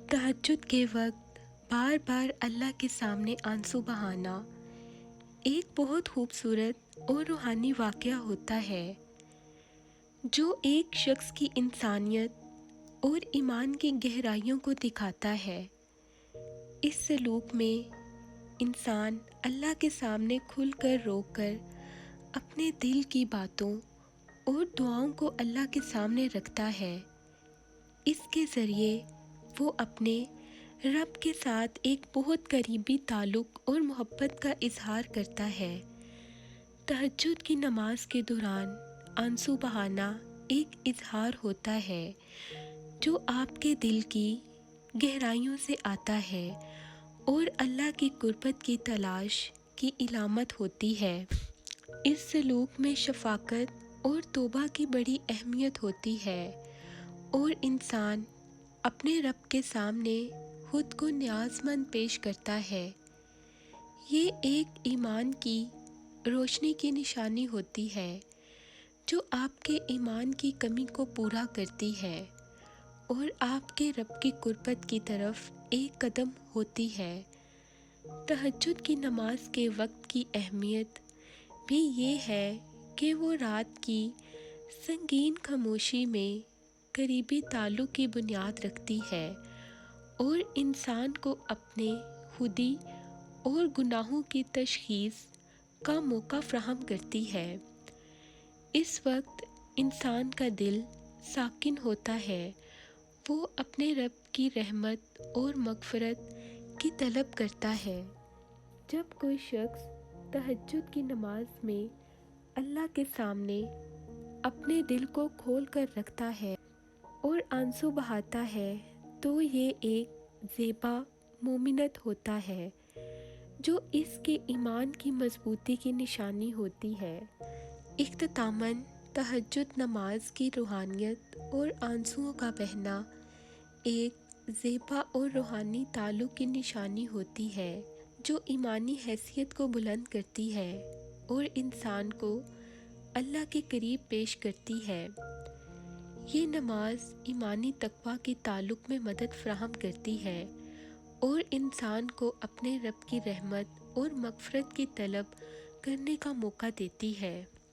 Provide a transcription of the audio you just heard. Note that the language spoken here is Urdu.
تہجد کے وقت بار بار اللہ کے سامنے آنسو بہانا ایک بہت خوبصورت اور روحانی واقعہ ہوتا ہے جو ایک شخص کی انسانیت اور ایمان کی گہرائیوں کو دکھاتا ہے۔ اس سلوک میں انسان اللہ کے سامنے کھل کر رو کر اپنے دل کی باتوں اور دعاؤں کو اللہ کے سامنے رکھتا ہے۔ اس کے ذریعے وہ اپنے رب کے ساتھ ایک بہت قریبی تعلق اور محبت کا اظہار کرتا ہے۔ تہجد کی نماز کے دوران آنسو بہانا ایک اظہار ہوتا ہے جو آپ کے دل کی گہرائیوں سے آتا ہے اور اللہ کی قربت کی تلاش کی علامت ہوتی ہے۔ اس سلوک میں شفقت اور توبہ کی بڑی اہمیت ہوتی ہے اور انسان اپنے رب کے سامنے خود کو نیاز مند پیش کرتا ہے۔ یہ ایک ایمان کی روشنی کی نشانی ہوتی ہے جو آپ کے ایمان کی کمی کو پورا کرتی ہے اور آپ کے رب کی قربت کی طرف ایک قدم ہوتی ہے۔ تہجد کی نماز کے وقت کی اہمیت بھی یہ ہے کہ وہ رات کی سنگین خاموشی میں قریبی تعلق کی بنیاد رکھتی ہے اور انسان کو اپنے خودی اور گناہوں کی تشخیص کا موقع فراہم کرتی ہے۔ اس وقت انسان کا دل ساکن ہوتا ہے، وہ اپنے رب کی رحمت اور مغفرت کی طلب کرتا ہے۔ جب کوئی شخص تہجد کی نماز میں اللہ کے سامنے اپنے دل کو کھول کر رکھتا ہے اور آنسو بہاتا ہے تو یہ ایک زیبا مومنت ہوتا ہے جو اس کے ایمان کی مضبوطی کی نشانی ہوتی ہے۔ اختتاماً تہجد نماز کی روحانیت اور آنسوؤں کا بہنا ایک زیبا اور روحانی تعلق کی نشانی ہوتی ہے جو ایمانی حیثیت کو بلند کرتی ہے اور انسان کو اللہ کے قریب پیش کرتی ہے۔ یہ نماز ایمانی تقویٰ کے تعلق میں مدد فراہم کرتی ہے اور انسان کو اپنے رب کی رحمت اور مغفرت کی طلب کرنے کا موقع دیتی ہے۔